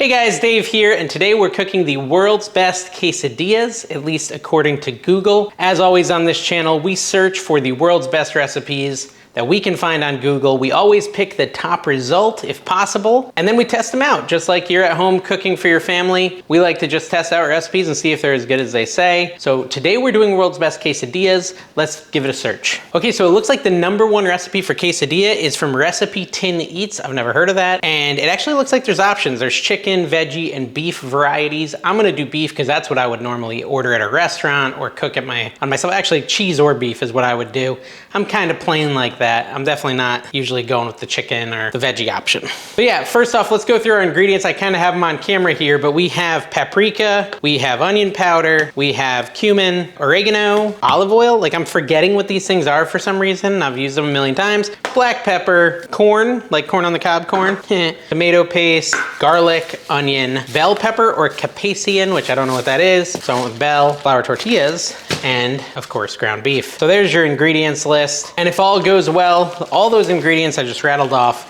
Hey guys, Dave here, and today we're cooking the world's best quesadillas, at least according to Google. As always on this channel, we search for the world's best recipes that we can find on Google. We always pick the top result if possible, and then we test them out. Just like you're at home cooking for your family, we like to just test out recipes and see if they're as good as they say. So today we're doing world's best quesadillas. Let's give it a search. Okay, so it looks like the #1 recipe for quesadilla is from Recipe Tin Eats. I've never heard of that. And it actually looks like there's options. There's chicken, veggie, and beef varieties. I'm gonna do beef because that's what I would normally order at a restaurant or cook at on myself. Actually, cheese or beef is what I would do. I'm kind of plain like that. I'm definitely not usually going with the chicken or the veggie option. But yeah, first off, let's go through our ingredients. I kind of have them on camera here, but we have paprika, we have onion powder, we have cumin, oregano, olive oil. Like I'm forgetting what these things are for some reason. I've used them a million times. Black pepper, corn, like corn on the cob corn, tomato paste, garlic, onion, bell pepper or capsaicin, which I don't know what that is. So I went with bell, flour tortillas, and of course ground beef. So there's your ingredients list. And if all goes well, all those ingredients I just rattled off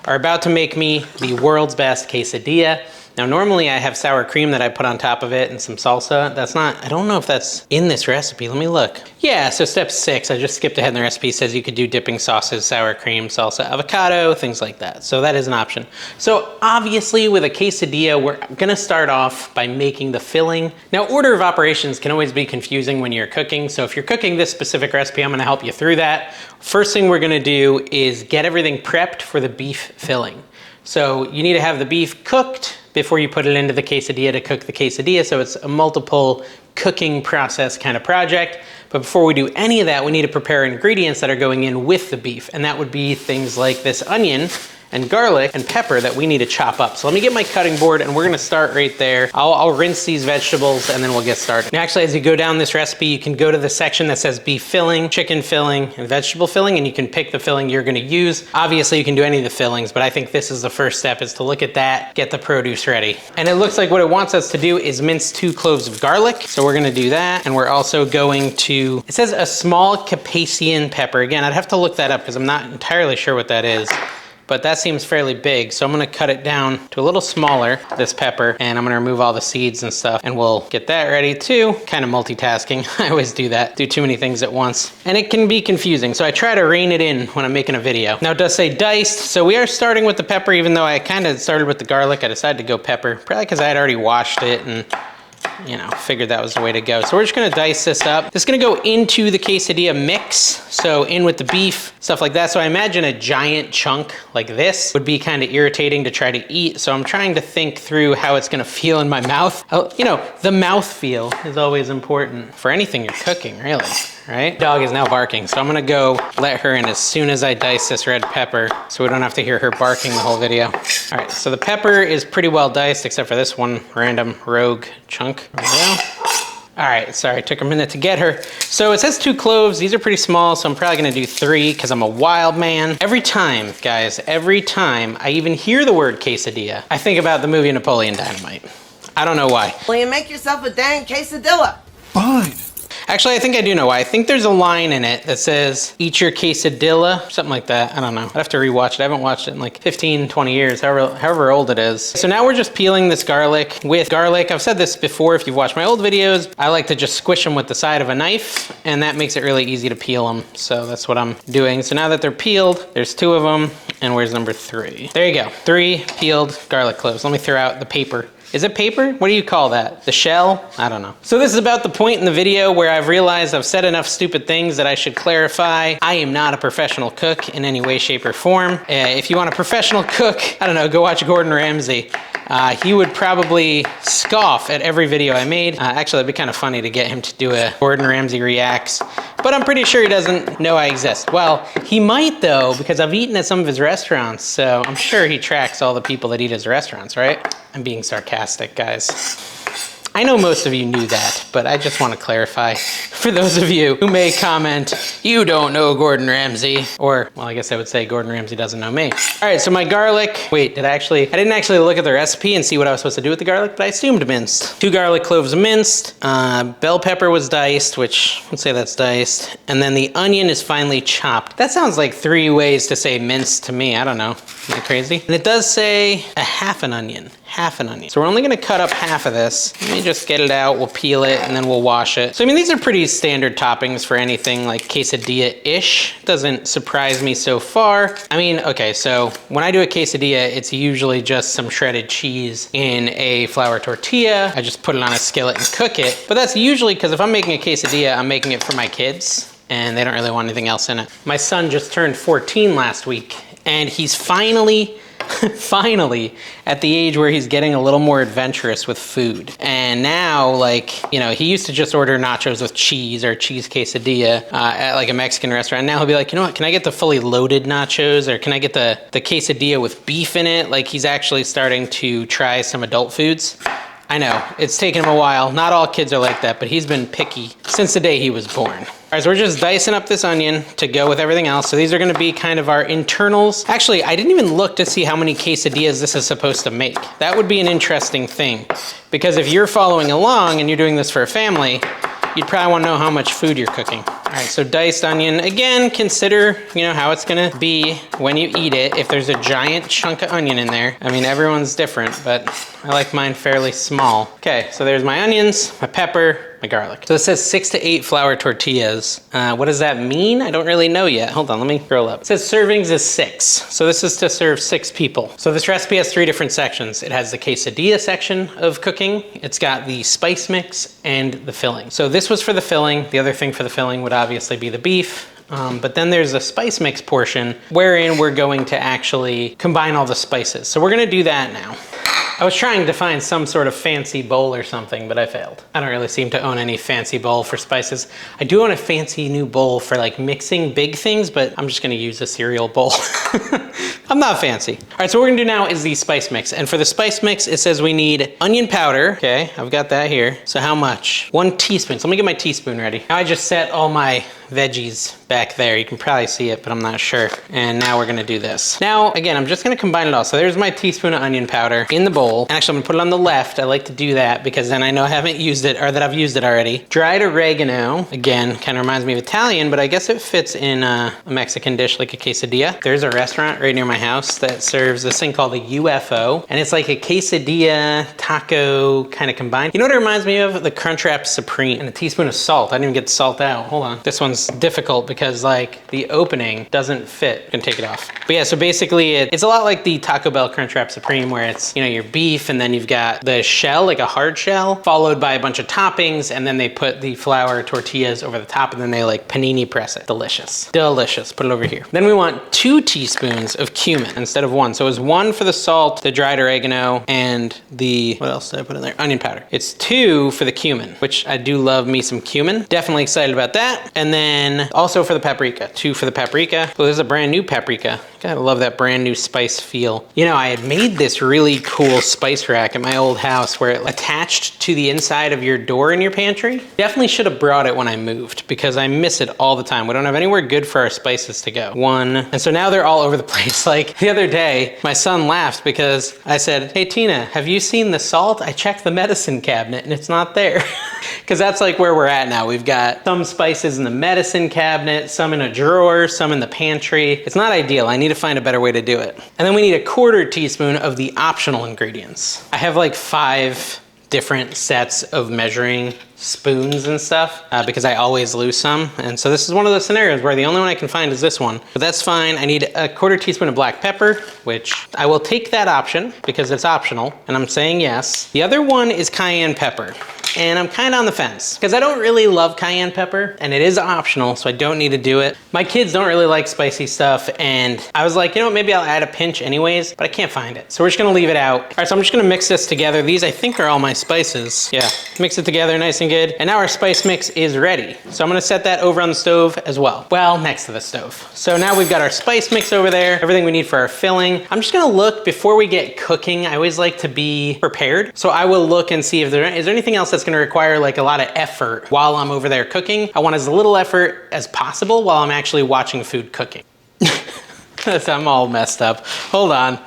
are about to make me the world's best quesadilla. Now normally I have sour cream that I put on top of it and some salsa. That's not, I don't know if that's in this recipe. Let me look. Yeah, so step 6, I just skipped ahead in the recipe. It says you could do dipping sauces, sour cream, salsa, avocado, things like that. So that is an option. So obviously with a quesadilla, we're gonna start off by making the filling. Now order of operations can always be confusing when you're cooking. So if you're cooking this specific recipe, I'm gonna help you through that. First thing we're gonna do is get everything prepped for the beef filling. So you need to have the beef cooked before you put it into the quesadilla to cook the quesadilla. So it's a multiple cooking process kind of project. But before we do any of that, we need to prepare ingredients that are going in with the beef. And that would be things like this onion and garlic and pepper that we need to chop up. So let me get my cutting board and we're gonna start right there. I'll rinse these vegetables and then we'll get started. Now actually, as you go down this recipe, you can go to the section that says beef filling, chicken filling, and vegetable filling, and you can pick the filling you're gonna use. Obviously you can do any of the fillings, but I think this is the first step, is to look at that, get the produce ready. And it looks like what it wants us to do is mince 2 cloves of garlic. So we're gonna do that. And we're also going to, it says a small capsaicin pepper. Again, I'd have to look that up because I'm not entirely sure what that is. But that seems fairly big. So I'm gonna cut it down to a little smaller, this pepper, and I'm gonna remove all the seeds and stuff, and we'll get that ready too. Kind of multitasking, I always do that, do too many things at once. And it can be confusing, so I try to rein it in when I'm making a video. Now it does say diced, so we are starting with the pepper, even though I kind of started with the garlic, I decided to go pepper, probably because I had already washed it and figured that was the way to go. So we're just gonna dice this up. This is gonna go into the quesadilla mix. So in with the beef, stuff like that. So I imagine a giant chunk like this would be kind of irritating to try to eat. So I'm trying to think through how it's gonna feel in my mouth. The mouth feel is always important for anything you're cooking, really, right? Dog is now barking. So I'm gonna go let her in as soon as I dice this red pepper so we don't have to hear her barking the whole video. All right, so the pepper is pretty well diced except for this one random rogue chunk. There we go. All right, sorry, it took a minute to get her. So it says 2 cloves. These are pretty small, so I'm probably gonna do 3 because I'm a wild man. Every time, guys, every time I even hear the word quesadilla, I think about the movie Napoleon Dynamite. I don't know why. Well, you make yourself a dang quesadilla. Fine. Actually, I think I do know why. I think there's a line in it that says, eat your quesadilla, something like that. I don't know. I'd have to rewatch it. I haven't watched it in like 15, 20 years, however old it is. So now we're just peeling this garlic with garlic. I've said this before, if you've watched my old videos, I like to just squish them with the side of a knife, and that makes it really easy to peel them. So that's what I'm doing. So now that they're peeled, there's 2 of them, and where's number 3? There you go, 3 peeled garlic cloves. Let me throw out the paper. Is it paper? What do you call that? The shell? I don't know. So this is about the point in the video where I've realized I've said enough stupid things that I should clarify. I am not a professional cook in any way, shape, or form. If you want a professional cook, I don't know, go watch Gordon Ramsay. He would probably scoff at every video I made. Actually, it'd be kind of funny to get him to do a Gordon Ramsay reacts, but I'm pretty sure he doesn't know I exist. Well, he might though, because I've eaten at some of his restaurants, so I'm sure he tracks all the people that eat at his restaurants, right? I'm being sarcastic, guys. I know most of you knew that, but I just want to clarify for those of you who may comment, you don't know Gordon Ramsay, or, well, I guess I would say Gordon Ramsay doesn't know me. All right, so my garlic, wait, I didn't actually look at the recipe and see what I was supposed to do with the garlic, but I assumed minced. 2 garlic cloves minced, bell pepper was diced, which, let's say that's diced, and then the onion is finely chopped. That sounds like 3 ways to say minced to me, I don't know, am I crazy? And it does say a half an onion. half an onion. So we're only gonna cut up half of this. Let me just get it out, we'll peel it, and then we'll wash it. So I mean, these are pretty standard toppings for anything like quesadilla-ish. Doesn't surprise me so far. I mean, okay, so when I do a quesadilla, it's usually just some shredded cheese in a flour tortilla. I just put it on a skillet and cook it. But that's usually because if I'm making a quesadilla, I'm making it for my kids, and they don't really want anything else in it. My son just turned 14 last week, and he's finally at the age where he's getting a little more adventurous with food. And now, like, you know, he used to just order nachos with cheese or cheese quesadilla at like a Mexican restaurant. Now he'll be like, you know what, can I get the fully loaded nachos, or can I get the quesadilla with beef in it? Like, he's actually starting to try some adult foods. I know, it's taken him a while. Not all kids are like that, but he's been picky since the day he was born. All right, so we're just dicing up this onion to go with everything else. So these are gonna be kind of our internals. Actually, I didn't even look to see how many quesadillas this is supposed to make. That would be an interesting thing, because if you're following along and you're doing this for a family, you'd probably wanna know how much food you're cooking. All right, so diced onion. Again, consider, you know, how it's gonna be when you eat it. If there's a giant chunk of onion in there, I mean, everyone's different, but I like mine fairly small. Okay, so there's my onions, my pepper, my garlic. So it says 6 to 8 flour tortillas. What does that mean? I don't really know yet. Hold on, let me scroll up. It says servings is 6. So this is to serve 6 people. So this recipe has 3 different sections. It has the quesadilla section of cooking. It's got the spice mix and the filling. So this was for the filling. The other thing for the filling would obviously be the beef. But then there's a spice mix portion wherein we're going to actually combine all the spices. So we're gonna do that now. I was trying to find some sort of fancy bowl or something, but I failed. I don't really seem to own any fancy bowl for spices. I do own a fancy new bowl for like mixing big things, but I'm just gonna use a cereal bowl. I'm not fancy. All right, so what we're gonna do now is the spice mix. And for the spice mix, it says we need onion powder. Okay, I've got that here. So how much? 1 teaspoon. So let me get my teaspoon ready. Now I just set all my veggies back there. You can probably see it, but I'm not sure. And now we're gonna do this. Now, again, I'm just gonna combine it all. So there's my teaspoon of onion powder in the bowl. And actually, I'm gonna put it on the left. I like to do that because then I know I haven't used it, or that I've used it already. Dried oregano. Again, kind of reminds me of Italian, but I guess it fits in a Mexican dish like a quesadilla. There's a restaurant right near my house that serves this thing called a UFO. And it's like a quesadilla taco kind of combined. You know what it reminds me of? The Crunchwrap Supreme. And a teaspoon of salt. I didn't even get the salt out. Hold on. This one's difficult because like the opening doesn't fit. I'm gonna take it off. But yeah, so basically it's a lot like the Taco Bell Crunchwrap Supreme, where it's, you know, your beef and then you've got the shell, like a hard shell, followed by a bunch of toppings, and then they put the flour tortillas over the top, and then they like panini press it. Delicious. Delicious. Put it over here. Then we want 2 teaspoons of cumin instead of 1. So it was 1 for the salt, the dried oregano, and the, what else did I put in there? Onion powder. It's 2 for the cumin, which I do love me some cumin. Definitely excited about that. And then also for the paprika, 2 for the paprika. So this is a brand new paprika. Gotta love that brand new spice feel. You know, I had made this really cool spice rack at my old house where it attached to the inside of your door in your pantry. Definitely should have brought it when I moved because I miss it all the time. We don't have anywhere good for our spices to go. 1, and so now they're all over the place. Like the other day, my son laughed because I said, "Hey Tina, have you seen the salt? I checked the medicine cabinet and it's not there." Because that's like where we're at now. We've got some spices in the medicine cabinet, some in a drawer, some in the pantry. It's not ideal. I need to find a better way to do it. And then we need a 1/4 teaspoon of the optional ingredients. I have like 5 different sets of measuring spoons and stuff because I always lose some. And so this is one of those scenarios where the only one I can find is this one, but that's fine. I need a 1/4 teaspoon of black pepper, which I will take that option because it's optional and I'm saying yes. The other one is cayenne pepper. And I'm kind of on the fence because I don't really love cayenne pepper and it is optional, so I don't need to do it. My kids don't really like spicy stuff, and I was like, you know what, maybe I'll add a pinch anyways, but I can't find it. So we're just gonna leave it out. All right, so I'm just gonna mix this together. These I think are all my spices. Yeah, mix it together nice and good. And now our spice mix is ready. So I'm gonna set that over on the stove as well. Well, next to the stove. So now we've got our spice mix over there, everything we need for our filling. I'm just gonna look before we get cooking. I always like to be prepared. So I will look and see if is there anything else that's gonna require like a lot of effort while I'm over there cooking. I want as little effort as possible while I'm actually watching food cooking. I'm all messed up. Hold on.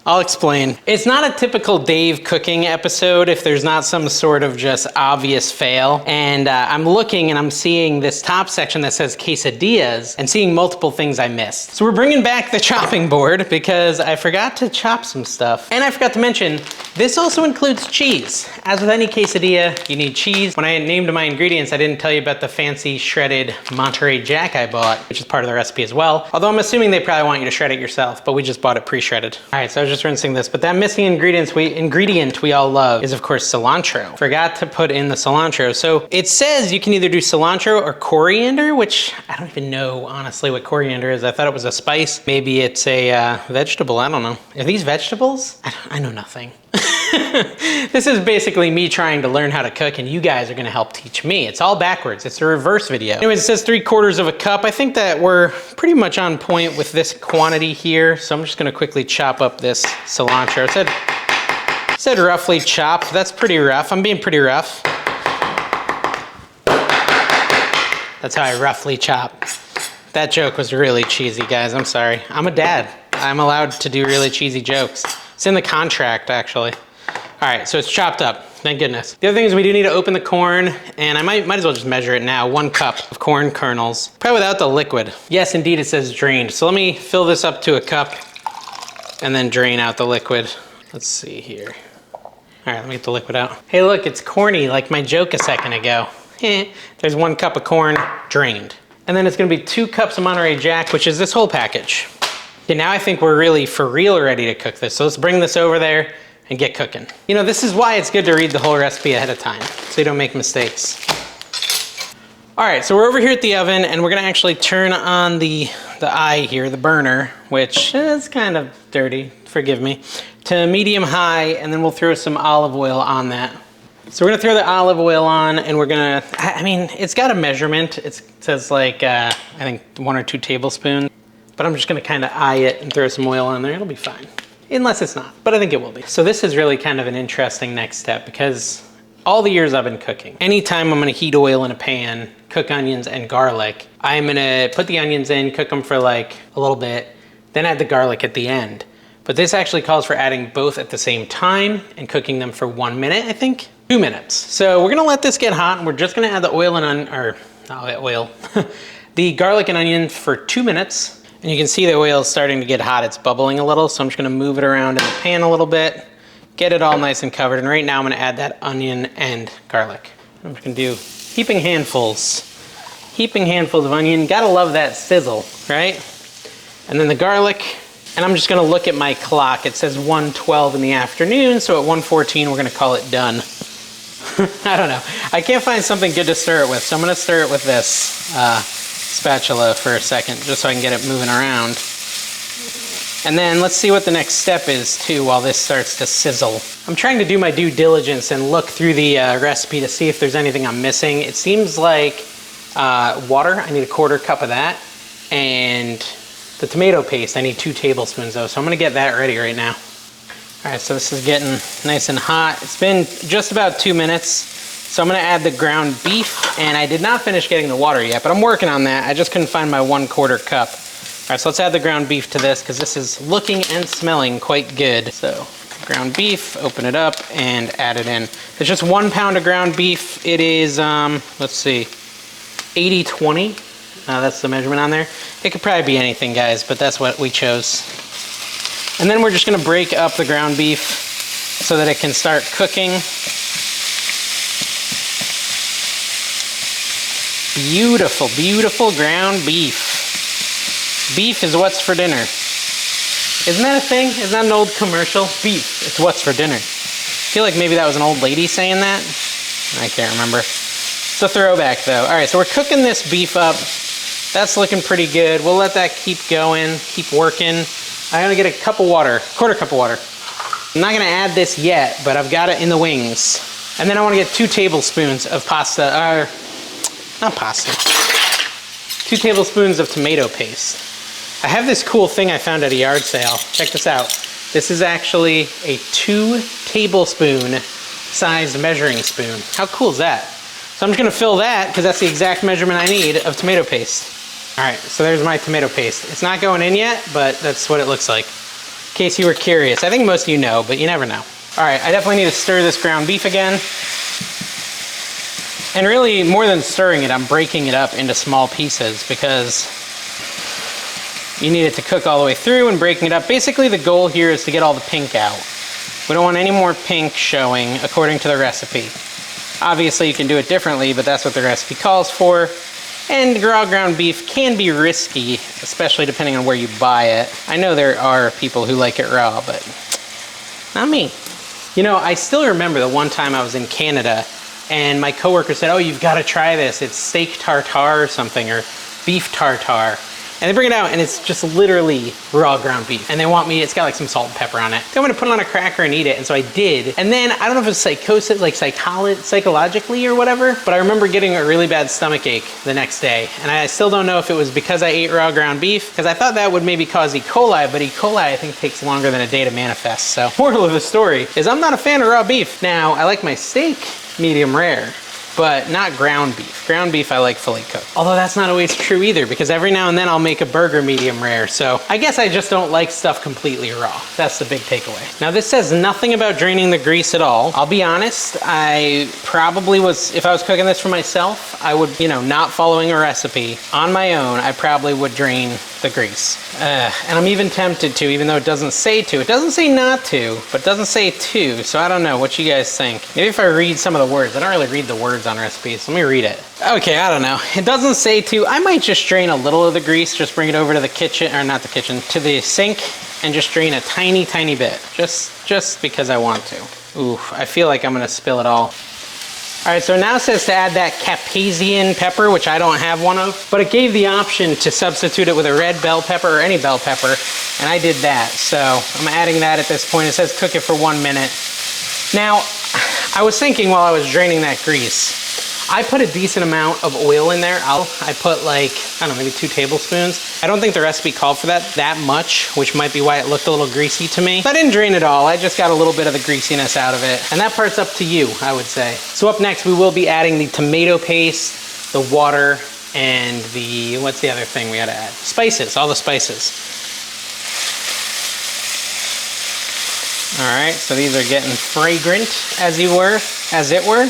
I'll explain. It's not a typical Dave cooking episode if there's not some sort of just obvious fail. And I'm looking and I'm seeing this top section that says quesadillas and seeing multiple things I missed. So we're bringing back the chopping board because I forgot to chop some stuff. And I forgot to mention, This also includes cheese. As with any quesadilla, you need cheese. When I named my ingredients, I didn't tell you about the fancy shredded Monterey Jack I bought, which is part of the recipe as well. Although I'm assuming they probably want you to shred it yourself, but we just bought it pre-shredded. All right, so I was just rinsing this, but that missing ingredient we all love is of course cilantro. Forgot to put in the cilantro. So it says you can either do cilantro or coriander, which I don't even know honestly what coriander is. I thought it was a spice. Maybe it's a vegetable, I don't know. Are these vegetables? I know nothing. This is basically me trying to learn how to cook, and you guys are gonna help teach me. It's all backwards, it's a reverse video. Anyways, it says 3/4 of a cup. I think that we're pretty much on point with this quantity here, so I'm just gonna quickly chop up this cilantro. It said roughly chopped. That's pretty rough. I'm being pretty rough. That's how I roughly chop. That joke was really cheesy, guys. I'm sorry. I'm a dad. I'm allowed to do really cheesy jokes. It's in the contract, actually. All right, so it's chopped up, thank goodness. The other thing is we do need to open the corn, and I might as well just measure it now. 1 cup of corn kernels, probably without the liquid. Yes, indeed, it says drained. So let me fill this up to a cup and then drain out the liquid. Let's see here. All right, let me get the liquid out. Hey, look, it's corny like my joke a second ago. There's 1 cup of corn drained. And then it's gonna be 2 cups of Monterey Jack, which is this whole package. Okay, now I think we're really for real ready to cook this. So let's bring this over there and get cooking. You know, this is why it's good to read the whole recipe ahead of time, so you don't make mistakes. All right, so we're over here at the oven, and we're gonna actually turn on the eye here, the burner, which is kind of dirty, forgive me, to medium high, and then we'll throw some olive oil on that. So we're gonna throw the olive oil on, and we're gonna, I mean, it's got a measurement. It says like, I think 1 or 2 tablespoons, but I'm just gonna kind of eye it and throw some oil on there. It'll be fine. Unless it's not, but I think it will be. So this is really kind of an interesting next step, because all the years I've been cooking, anytime I'm gonna heat oil in a pan, cook onions and garlic, I'm gonna put the onions in, cook them for like a little bit, then add the garlic at the end. But this actually calls for adding both at the same time and cooking them for 1 minute, I think, 2 minutes. So we're gonna let this get hot, and we're just gonna add the oil and the garlic and onion for 2 minutes. And you can see the oil is starting to get hot. It's bubbling a little, so I'm just gonna move it around in the pan a little bit, get it all nice and covered. And right now I'm gonna add that onion and garlic. I'm just gonna do heaping handfuls of onion. Gotta love that sizzle, right? And then the garlic, and I'm just gonna look at my clock. It says 1:12 in the afternoon, so at 1:14 we're gonna call it done. I don't know. I can't find something good to stir it with, so I'm gonna stir it with this spatula for a second, just so I can get it moving around. And then let's see what the next step is too while this starts to sizzle. I'm trying to do my due diligence and look through the recipe to see if there's anything I'm missing. It seems like water, I need 1/4 cup of that. And the tomato paste, I need 2 tablespoons though, so I'm gonna get that ready right now. All right, so this is getting nice and hot. It's been just about 2 minutes. So I'm gonna add the ground beef, and I did not finish getting the water yet, but I'm working on that. I just couldn't find my 1/4 cup. All right, so let's add the ground beef to this, because this is looking and smelling quite good. So ground beef, open it up and add it in. It's just 1 pound of ground beef. It is, let's see, 80/20. That's the measurement on there. It could probably be anything, guys, but that's what we chose. And then we're just gonna break up the ground beef so that it can start cooking. Beautiful, beautiful ground beef. Beef is what's for dinner. Isn't that a thing? Isn't that an old commercial? Beef, it's what's for dinner. I feel like maybe that was an old lady saying that. I can't remember. It's a throwback though. All right, so we're cooking this beef up. That's looking pretty good. We'll let that keep going, keep working. I'm gonna get a cup of water, 1/4 cup of water. I'm not gonna add this yet, but I've got it in the wings. And then I wanna get 2 tablespoons of pasta, not pasta, 2 tablespoons of tomato paste. I have this cool thing I found at a yard sale. Check this out. This is actually a 2 tablespoon sized measuring spoon. How cool is that? So I'm just gonna fill that, because that's the exact measurement I need of tomato paste. All right, so there's my tomato paste. It's not going in yet, but that's what it looks like. In case you were curious. I think most of you know, but you never know. All right, I definitely need to stir this ground beef again. And really, more than stirring it, I'm breaking it up into small pieces, because you need it to cook all the way through, and breaking it up. Basically, the goal here is to get all the pink out. We don't want any more pink showing according to the recipe. Obviously you can do it differently, but that's what the recipe calls for. And raw ground beef can be risky, especially depending on where you buy it. I know there are people who like it raw, but not me. You know, I still remember the one time I was in Canada and my coworker said, oh, you've got to try this. It's steak tartare or something, or beef tartare. And they bring it out and it's just literally raw ground beef. And they want me, it's got like some salt and pepper on it. They want me to put it on a cracker and eat it. And so I did. And then I don't know if it's psychosis, like psychologically or whatever, but I remember getting a really bad stomach ache the next day. And I still don't know if it was because I ate raw ground beef, because I thought that would maybe cause E. coli, but E. coli I think takes longer than a day to manifest. So moral of the story is I'm not a fan of raw beef. Now I like my steak medium rare, but not ground beef. Ground beef I like fully cooked. Although that's not always true either, because every now and then I'll make a burger medium rare. So I guess I just don't like stuff completely raw. That's the big takeaway. Now this says nothing about draining the grease at all. I'll be honest, I probably was, if I was cooking this for myself, I would, you know, not following a recipe on my own, I probably would drain the grease. And I'm even tempted to, even though it doesn't say to. It doesn't say not to, but it doesn't say to. So I don't know what you guys think. Maybe if I read some of the words, I don't really read the words on recipes. Let me read it. Okay, I don't know. It doesn't say to. I might just drain a little of the grease, just bring it over to the kitchen, or not the kitchen, to the sink, and just drain a tiny, tiny bit. Just because I want to. Ooh, I feel like I'm gonna spill it all. All right, so now it says to add that Capsaicin pepper, which I don't have one of, but it gave the option to substitute it with a red bell pepper or any bell pepper, and I did that. So I'm adding that at this point. It says cook it for 1 minute. Now, I was thinking while I was draining that grease, I put a decent amount of oil in there. I put like, I don't know, maybe 2 tablespoons. I don't think the recipe called for that much, which might be why it looked a little greasy to me. But I didn't drain it all. I just got a little bit of the greasiness out of it. And that part's up to you, I would say. So up next, we will be adding the tomato paste, the water, and the, what's the other thing we had to add? Spices, all the spices. All right, so these are getting fragrant, as it were.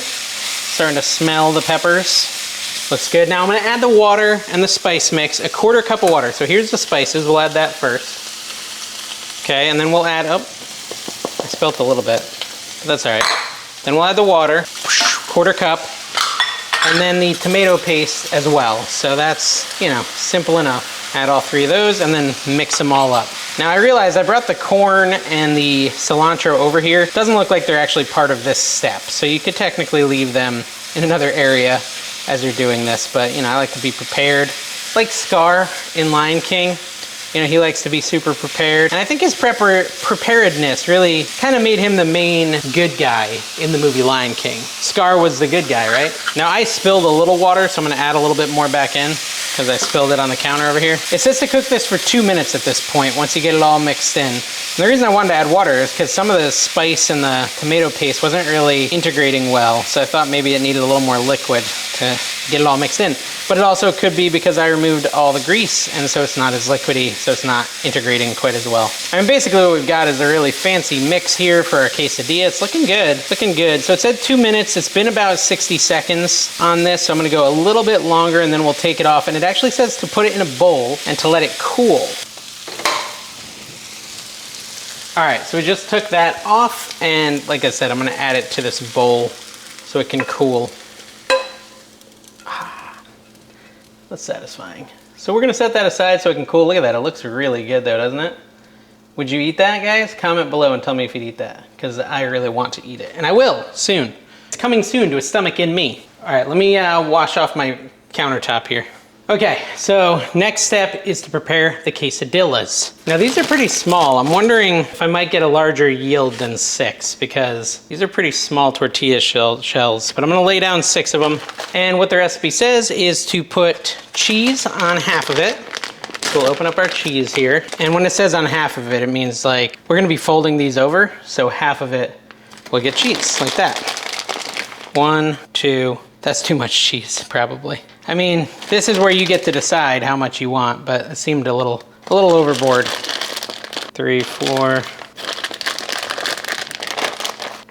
Starting to smell the peppers. Looks good. Now I'm gonna add the water and the spice mix, a 1/4 cup of water. So here's the spices, we'll add that first. Okay, and then we'll add, I spilt a little bit, but that's all right. Then we'll add the water, 1/4 cup, and then the tomato paste as well. So that's, you know, simple enough. Add all 3 of those and then mix them all up. Now I realized I brought the corn and the cilantro over here. It doesn't look like they're actually part of this step. So you could technically leave them in another area as you're doing this, but you know, I like to be prepared. Like Scar in Lion King. You know, he likes to be super prepared. And I think his preparedness really kind of made him the main good guy in the movie Lion King. Scar was the good guy, right? Now I spilled a little water, so I'm gonna add a little bit more back in because I spilled it on the counter over here. It says to cook this for 2 minutes at this point, once you get it all mixed in. And the reason I wanted to add water is because some of the spice in the tomato paste wasn't really integrating well. So I thought maybe it needed a little more liquid to get it all mixed in. But it also could be because I removed all the grease, and so it's not as liquidy, so it's not integrating quite as well. I mean, basically what we've got is a really fancy mix here for our quesadilla. It's looking good, looking good. So it said 2 minutes. It's been about 60 seconds on this, so I'm gonna go a little bit longer and then we'll take it off. And it actually says to put it in a bowl and to let it cool. All right, so we just took that off, and like I said, I'm gonna add it to this bowl so it can cool. That's satisfying. So we're gonna set that aside so it can cool. Look at that, it looks really good though, doesn't it? Would you eat that, guys? Comment below and tell me if you'd eat that, because I really want to eat it, and I will soon. It's coming soon to a stomach in me. All right, let me wash off my countertop here. Okay, so next step is to prepare the quesadillas. Now these are pretty small. I'm wondering if I might get a larger yield than 6, because these are pretty small tortilla shells, but I'm gonna lay down 6 of them. And what the recipe says is to put cheese on half of it. So we'll open up our cheese here. And when it says on half of it, it means like, we're gonna be folding these over, so half of it will get cheese, like that. 1, 2, that's too much cheese, probably. I mean, this is where you get to decide how much you want, but it seemed a little overboard. 3, 4.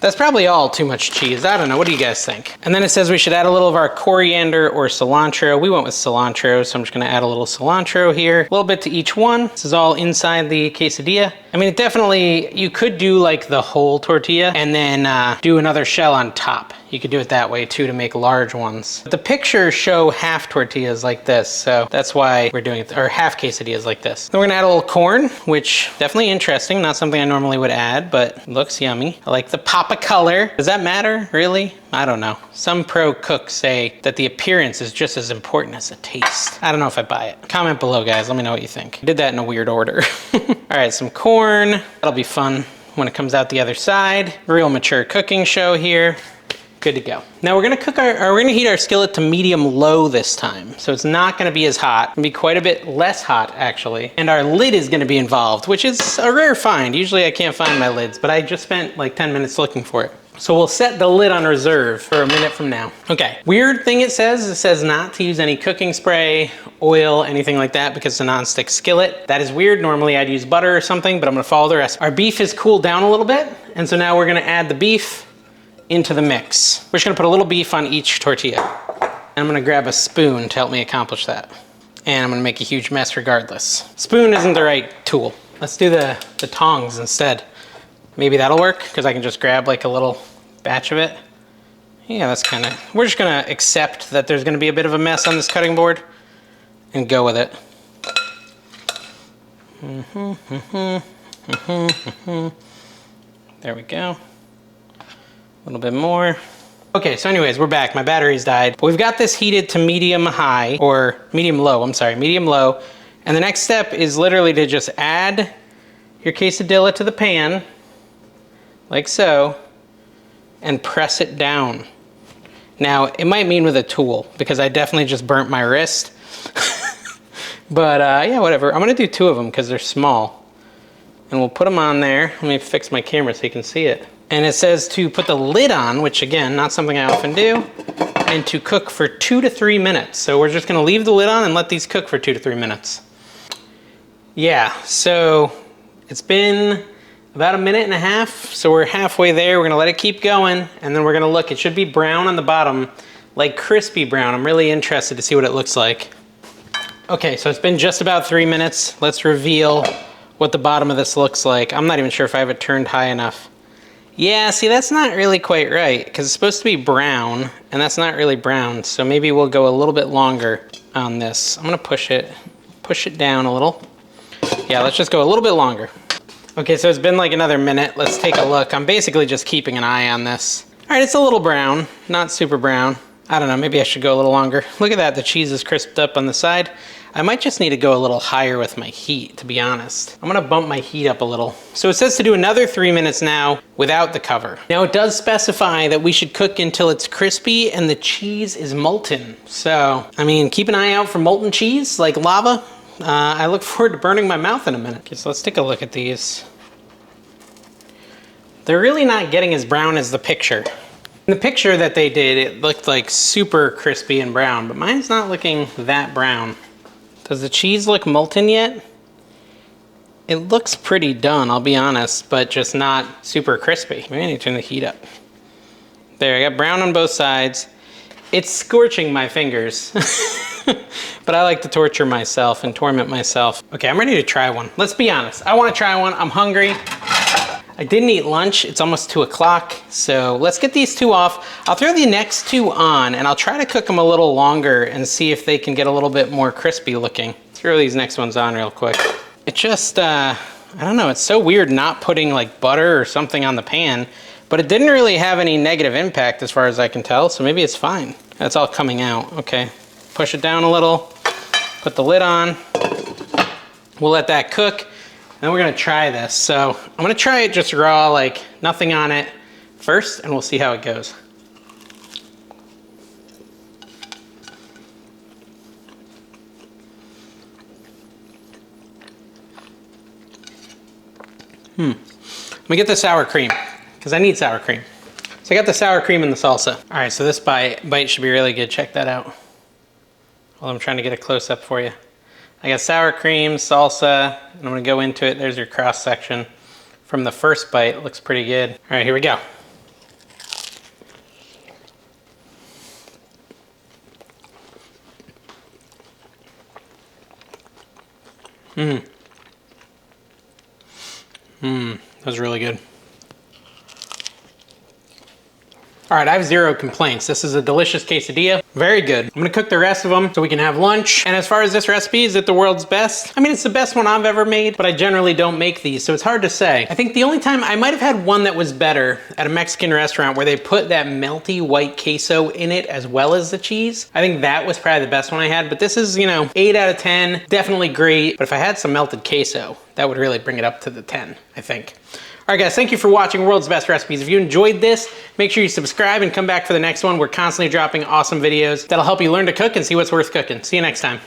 That's probably all too much cheese. I don't know, what do you guys think? And then it says we should add a little of our coriander or cilantro. We went with cilantro, so I'm just gonna add a little cilantro here. A little bit to each one. This is all inside the quesadilla. I mean, it definitely, you could do like the whole tortilla and then do another shell on top. You could do it that way too to make large ones. But the pictures show half tortillas like this, so that's why we're doing it, or half quesadillas like this. Then we're gonna add a little corn, which definitely interesting, not something I normally would add, but looks yummy. I like the pop of color. Does that matter, really? I don't know. Some pro cooks say that the appearance is just as important as the taste. I don't know if I buy it. Comment below, guys, let me know what you think. I did that in a weird order. All right, some corn. That'll be fun when it comes out the other side. Real mature cooking show here. Good to go. Now we're gonna heat our skillet to medium low this time. So it's not gonna be as hot. It's gonna be quite a bit less hot actually. And our lid is gonna be involved, which is a rare find. Usually I can't find my lids, but I just spent like 10 minutes looking for it. So we'll set the lid on reserve for a minute from now. Okay, weird thing it says not to use any cooking spray, oil, anything like that because it's a non-stick skillet. That is weird. Normally I'd use butter or something, but I'm gonna follow the rest. Our beef is cooled down a little bit. And so now we're gonna add the beef into the mix. We're just gonna put a little beef on each tortilla. And I'm gonna grab a spoon to help me accomplish that. And I'm gonna make a huge mess regardless. Spoon isn't the right tool. Let's do the tongs instead. Maybe that'll work, because I can just grab like a little batch of it. Yeah, that's we're just gonna accept that there's gonna be a bit of a mess on this cutting board and go with it. There we go. A little bit more. Okay, so anyways, we're back. My battery's died. But we've got this heated to medium high, or medium low, I'm sorry, medium low. And the next step is literally to just add your quesadilla to the pan, like so, and press it down. Now, it might mean with a tool, because I definitely just burnt my wrist. But yeah, whatever. I'm gonna do 2 of them because they're small. And we'll put them on there. Let me fix my camera so you can see it. And it says to put the lid on, which again, not something I often do, and to cook for 2 to 3 minutes. So we're just gonna leave the lid on and let these cook for 2 to 3 minutes. Yeah, so it's been about 1.5 minutes, so we're halfway there. We're gonna let it keep going, and then we're gonna look. It should be brown on the bottom, like crispy brown. I'm really interested to see what it looks like. Okay, so it's been just about 3 minutes. Let's reveal what the bottom of this looks like. I'm not even sure if I have it turned high enough. Yeah, see, that's not really quite right, because it's supposed to be brown, and that's not really brown, so maybe we'll go a little bit longer on this. I'm gonna push it down a little. Yeah, let's just go a little bit longer. Okay, so it's been like another minute. Let's take a look. I'm basically just keeping an eye on this. All right, it's a little brown, not super brown. I don't know, maybe I should go a little longer. Look at that, the cheese is crisped up on the side. I might just need to go a little higher with my heat, to be honest. I'm gonna bump my heat up a little. So it says to do another 3 minutes now without the cover. Now it does specify that we should cook until it's crispy and the cheese is molten. So, I mean, keep an eye out for molten cheese, like lava. I look forward to burning my mouth in a minute. Okay, so let's take a look at these. They're really not getting as brown as the picture. In the picture that they did, it looked like super crispy and brown, but mine's not looking that brown. Does the cheese look molten yet? It looks pretty done, I'll be honest, but just not super crispy. Maybe I need to turn the heat up. There, I got brown on both sides. It's scorching my fingers. But I like to torture myself and torment myself. Okay, I'm ready to try one. Let's be honest, I wanna try one, I'm hungry. I didn't eat lunch, it's almost 2 o'clock, so let's get these 2 off. I'll throw the next 2 on, and I'll try to cook them a little longer and see if they can get a little bit more crispy looking. Let's throw these next ones on real quick. It just, I don't know, it's so weird not putting like butter or something on the pan, but it didn't really have any negative impact as far as I can tell, so maybe it's fine. That's all coming out, okay. Push it down a little, put the lid on. We'll let that cook. Then we're gonna try this. So I'm gonna try it just raw, like nothing on it first, and we'll see how it goes. Let me get the sour cream, because I need sour cream. So I got the sour cream and the salsa. All right, so this bite should be really good. Check that out. Well, I'm trying to get a close up for you. I got sour cream, salsa, and I'm gonna go into it. There's your cross section. From the first bite, it looks pretty good. All right, here we go. That was really good. All right, I have zero complaints. This is a delicious quesadilla. Very good. I'm gonna cook the rest of them so we can have lunch. And as far as this recipe, is it the world's best? I mean, it's the best one I've ever made, but I generally don't make these, so it's hard to say. I think the only time I might have had one that was better at a Mexican restaurant where they put that melty white queso in it as well as the cheese. I think that was probably the best one I had, but this is, you know, 8 out of 10, definitely great. But if I had some melted queso, that would really bring it up to the 10, I think. All right, guys, thank you for watching World's Best Recipes. If you enjoyed this, make sure you subscribe and come back for the next one. We're constantly dropping awesome videos that'll help you learn to cook and see what's worth cooking. See you next time.